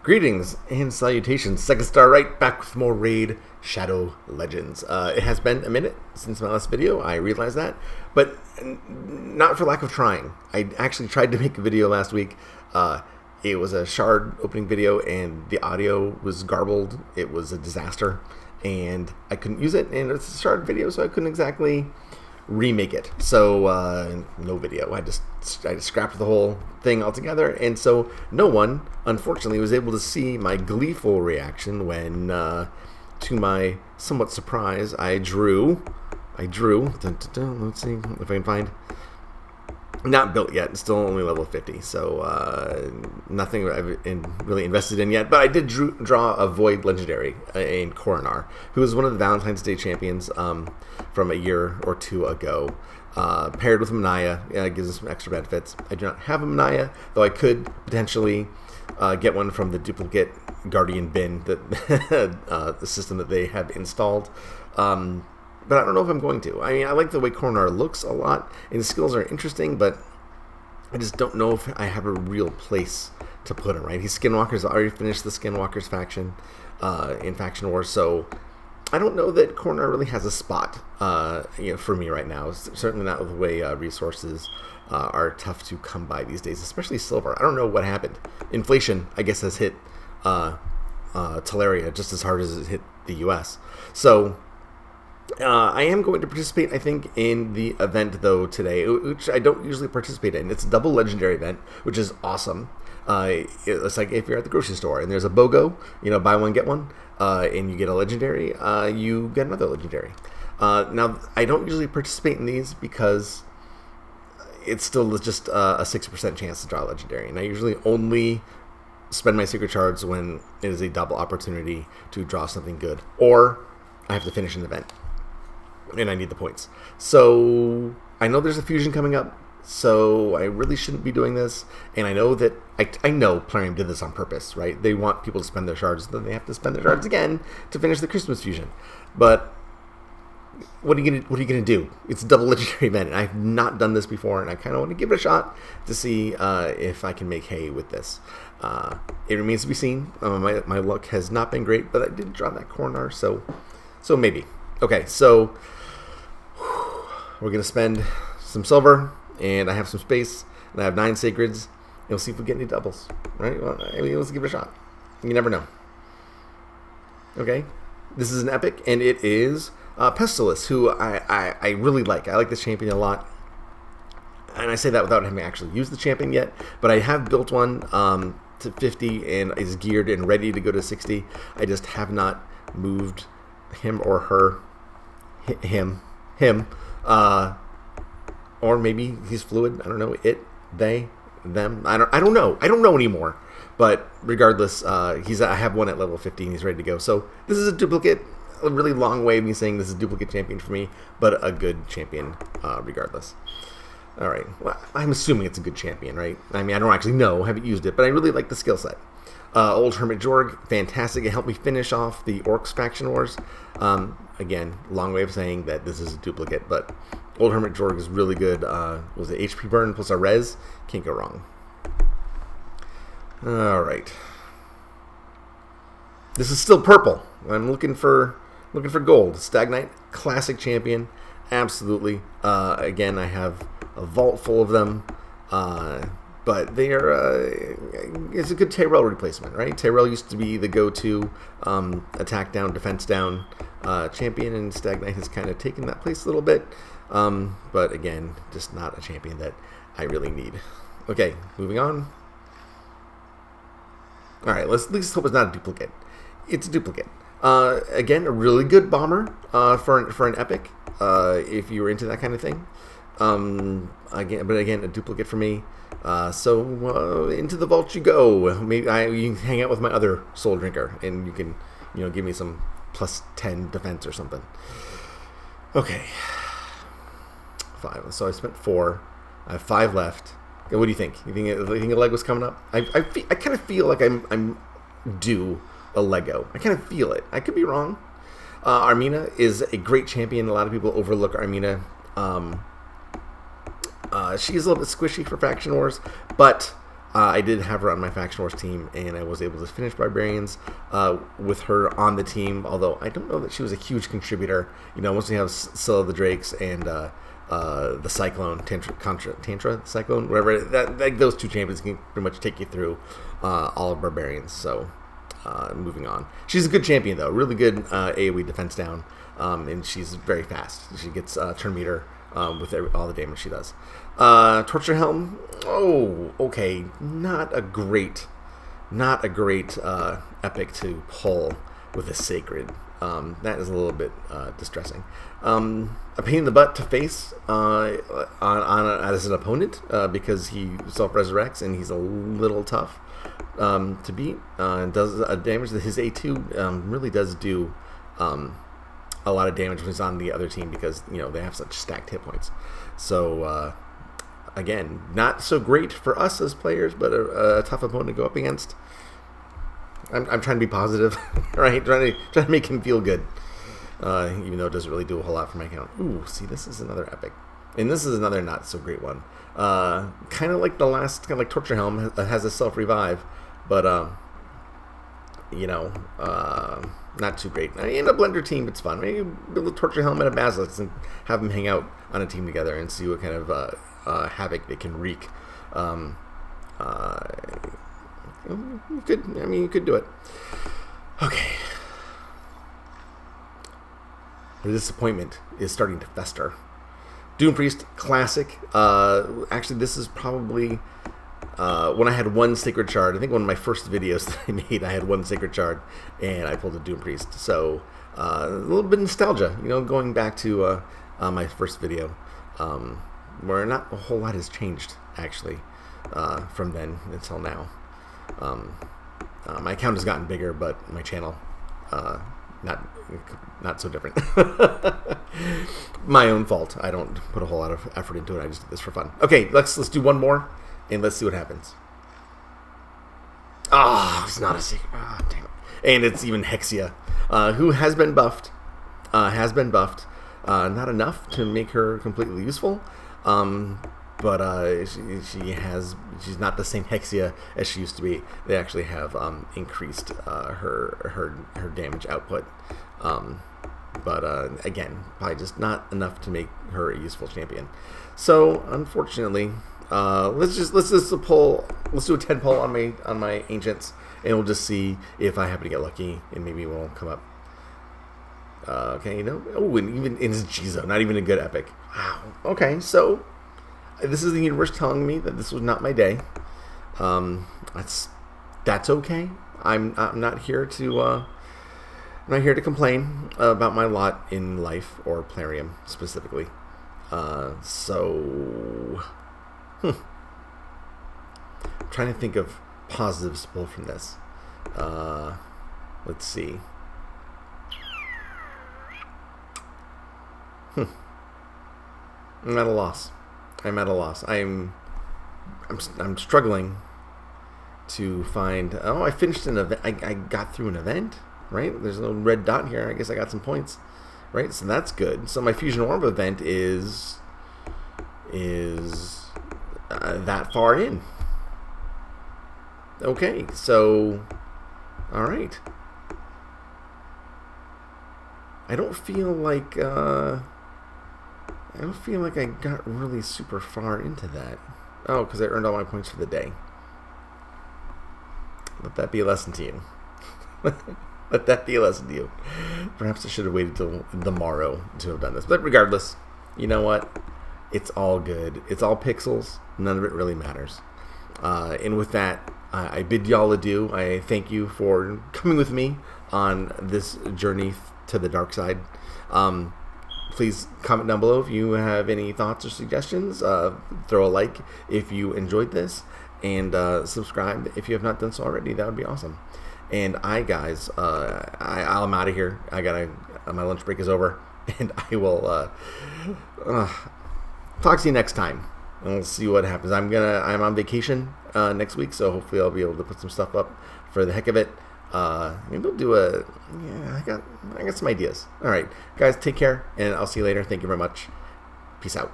Greetings and salutations. Second Star right, back with more Raid Shadow Legends. It has been a minute since my last video, I realize that, but not for lack of trying. I actually tried to make a video last week. It was a shard opening video and the audio was garbled. It was a disaster and I couldn't use it, and it's a shard video, so I couldn't exactly remake it. So no video. I just scrapped the whole thing altogether, and so no one unfortunately was able to see my gleeful reaction when to my somewhat surprise I drew let's see if I can find, not built yet, still only level 50, so nothing I've really invested in yet, but I did draw a Void Legendary in Coronar, who was one of the Valentine's Day champions from a year or two ago, paired with Manaya. Gives us some extra benefits. I do not have a Manaya, though I could potentially get one from the duplicate Guardian bin, that the system that they have installed. But I don't know if I'm going to. I mean, I like the way Coronar looks a lot, and the skills are interesting, but I just don't know if I have a real place to put him, right? He's Skinwalker's. I already finished the Skinwalker's faction in Faction Wars, so I don't know that Coronar really has a spot for me right now. Certainly not with the way resources are tough to come by these days, especially silver. I don't know what happened. Inflation, I guess, has hit Teleria just as hard as it hit the US. So I am going to participate, I think, in the event, though, today, which I don't usually participate in. It's a double legendary event, which is awesome. It's like if you're at the grocery store and there's a BOGO, buy one, get one, and you get a legendary, you get another legendary. Now, I don't usually participate in these because it's still just a 6% chance to draw a legendary, and I usually only spend my secret shards when it is a double opportunity to draw something good, or I have to finish an event and I need the points. So I know there's a fusion coming up, so I really shouldn't be doing this, and I know that I know Plarium did this on purpose, right? They want people to spend their shards, then they have to spend their shards again to finish the Christmas fusion. But what are you gonna do? It's a double legendary event, and I've not done this before, and I kind of want to give it a shot to see if I can make hay with this. It remains to be seen. My luck has not been great, but I did draw that Coronar, so maybe. Okay, so we're gonna spend some silver, and I have some space, and I have 9 sacreds, and we'll see if we get any doubles. Right? Well, I mean, let's give it a shot. You never know. Okay, this is an epic, and it is Pestilus, who I really like. I like this champion a lot, and I say that without having actually used the champion yet, but I have built one to 50 and is geared and ready to go to 60. I just have not moved him or her, him, or maybe he's fluid. I don't know. It, they, them. I don't know. I don't know anymore. But regardless, I have one at level 15. He's ready to go. So this is a duplicate. A really long way of me saying this is a duplicate champion for me, but a good champion regardless. All right. Well, I'm assuming it's a good champion, right? I mean, I don't actually know. I haven't used it, but I really like the skill set. Old Hermit Jorg, fantastic. It helped me finish off the Orcs Faction Wars. Again, long way of saying that this is a duplicate, but Old Hermit Jorg is really good. Was it HP burn plus a res? Can't go wrong. All right. This is still purple. I'm looking for gold. Stagnite, classic champion, absolutely. Again, I have a vault full of them. But they are, it's a good Tyrell replacement, right? Tyrell used to be the go-to attack down, defense down champion, and Stagnite has kind of taken that place a little bit. But again, just not a champion that I really need. Okay, moving on. All right, let's at least hope it's not a duplicate. It's a duplicate. Again, a really good bomber for an epic, if you were into that kind of thing. Again, a duplicate for me. So into the vault you go. Maybe you can hang out with my other soul drinker, and you can, give me some plus 10 defense or something. Okay, 5. So I spent 4. I have 5 left. What do you think? You think a leg was coming up? I kind of feel like I'm due a Lego. I kind of feel it. I could be wrong. Armina is a great champion. A lot of people overlook Armina. She's a little bit squishy for Faction Wars, but I did have her on my Faction Wars team, and I was able to finish Barbarians with her on the team, although I don't know that she was a huge contributor. You know, once we have Scylla the Drakes and the Cyclone, Tantra Cyclone, whatever, that those two champions can pretty much take you through all of Barbarians, so moving on. She's a good champion, though, really good AoE defense down, and she's very fast. She gets turn meter with all the damage she does. Torture Helm, oh, okay, not a great epic to pull with a Sacred. That is a little bit distressing. A pain in the butt to face as an opponent because he self-resurrects and he's a little tough to beat. And does damage that his A2 really does do a lot of damage when he's on the other team because, you know, they have such stacked hit points. So again, not so great for us as players, but a tough opponent to go up against. I'm trying to be positive, right? Trying to make him feel good, even though it doesn't really do a whole lot for my account. Ooh, see, this is another epic, and this is another not so great one. Kind of like the last, kind of like Torture Helm has a self revive, but you know, not too great. I end up blender team. It's fun. Maybe build a Torture Helm and a Basilisk and have them hang out on a team together and see what kind of havoc they can wreak. You could, I mean, you could do it. Okay. The disappointment is starting to fester. Doom Priest Classic. Actually, this is probably when I had one Sacred Shard. I think one of my first videos that I made, I had one Sacred Shard, and I pulled a Doom Priest. So a little bit of nostalgia, you know, going back to my first video, where not a whole lot has changed actually from then until now. My account has gotten bigger, but my channel not so different. My own fault. I don't put a whole lot of effort into it. I just did this for fun. Okay, let's do one more and let's see what happens. Ah, it's not a secret. Ah, damn it. And it's even Hexia, who has been buffed. Not enough to make her completely useful. But she's not the same Hexia as she used to be. They actually have increased her damage output. But again, probably just not enough to make her a useful champion. So unfortunately, let's do a 10 pull on my ancients, and we'll just see if I happen to get lucky, and maybe it won't come up. Okay, you know, oh, and even in Jizo, not even a good epic. Wow. Okay, so this is the universe telling me that this was not my day. That's okay. I'm not here to complain about my lot in life or Plarium specifically. I'm trying to think of positives to pull from this. Let's see. I'm at a loss. I'm struggling to find. Oh, I finished an event. I got through an event, right? There's a little red dot here. I guess I got some points, right? So that's good. So my Fusion Orb event is that far in. Okay, so all right. I don't feel like I got really super far into that. Oh, because I earned all my points for the day. Let that be a lesson to you. Let that be a lesson to you. Perhaps I should have waited till the morrow to have done this. But regardless, you know what? It's all good. It's all pixels. None of it really matters. And with that, I bid y'all adieu. I thank you for coming with me on this journey to the dark side. Please comment down below if you have any thoughts or suggestions. Throw a like if you enjoyed this, and subscribe if you have not done so already. That would be awesome. And guys, I'm out of here. My lunch break is over, and I will talk to you next time, and we'll see what happens. I'm on vacation next week, so hopefully I'll be able to put some stuff up for the heck of it. Maybe we'll do I got some ideas. All right, guys, take care, and I'll see you later. Thank you very much. Peace out.